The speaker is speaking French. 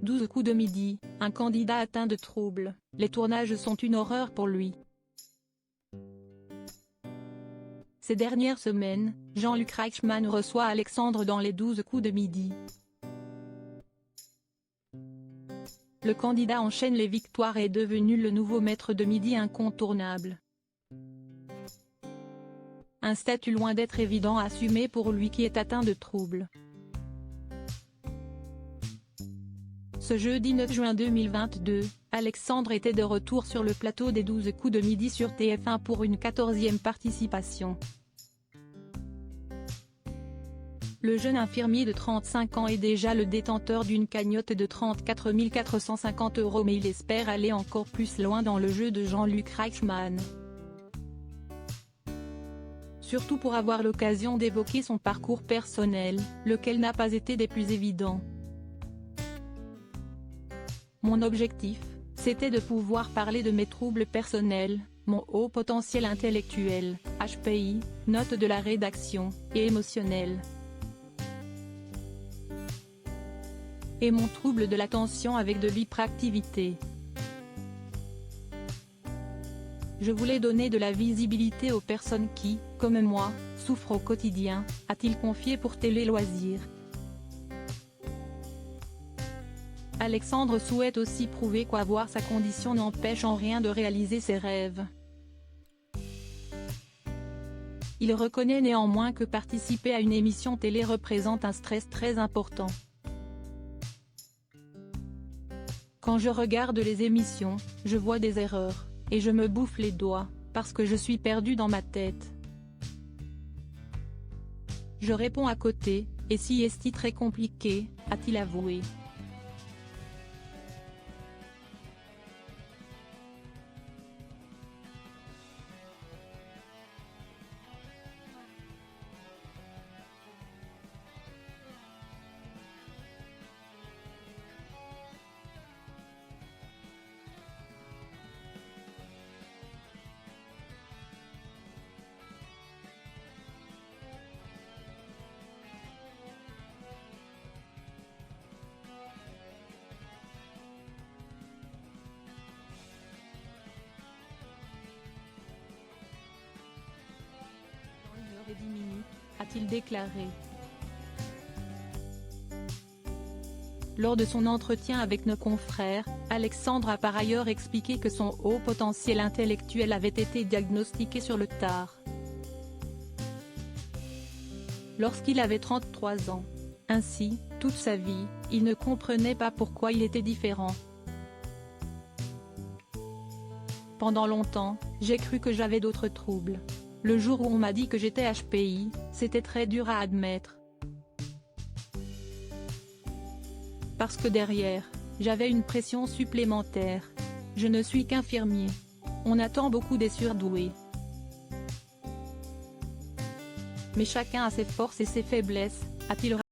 12 coups de midi, un candidat atteint de troubles, les tournages sont une horreur pour lui. Ces dernières semaines, Jean-Luc Reichmann reçoit Alexandre dans les 12 coups de midi. Le candidat enchaîne les victoires et est devenu le nouveau maître de midi incontournable. Un statut loin d'être évident à assumer pour lui qui est atteint de troubles. Ce jeudi 9 juin 2022, Alexandre était de retour sur le plateau des 12 coups de midi sur TF1 pour une 14e participation. Le jeune infirmier de 35 ans est déjà le détenteur d'une cagnotte de 34 450 €, mais il espère aller encore plus loin dans le jeu de Jean-Luc Reichmann. Surtout pour avoir l'occasion d'évoquer son parcours personnel, lequel n'a pas été des plus évidents. Mon objectif, c'était de pouvoir parler de mes troubles personnels, mon haut potentiel intellectuel, HPI, note de la rédaction, et émotionnel. Et mon trouble de l'attention avec de l'hyperactivité. Je voulais donner de la visibilité aux personnes qui, comme moi, souffrent au quotidien, a-t-il confié pour Télé Loisirs. Alexandre souhaite aussi prouver qu'avoir sa condition n'empêche en rien de réaliser ses rêves. Il reconnaît néanmoins que participer à une émission télé représente un stress très important. Quand je regarde les émissions, je vois des erreurs, et je me bouffe les doigts, parce que je suis perdu dans ma tête. Je réponds à côté, et si est-ce très compliqué, a-t-il avoué. Et 10 minutes, a-t-il déclaré. Lors de son entretien avec nos confrères, Alexandre a par ailleurs expliqué que son haut potentiel intellectuel avait été diagnostiqué sur le tard. Lorsqu'il avait 33 ans. Ainsi, toute sa vie, il ne comprenait pas pourquoi il était différent. Pendant longtemps, j'ai cru que j'avais d'autres troubles. Le jour où on m'a dit que j'étais HPI, c'était très dur à admettre. Parce que derrière, j'avais une pression supplémentaire. Je ne suis qu'infirmier. On attend beaucoup des surdoués. Mais chacun a ses forces et ses faiblesses, a-t-il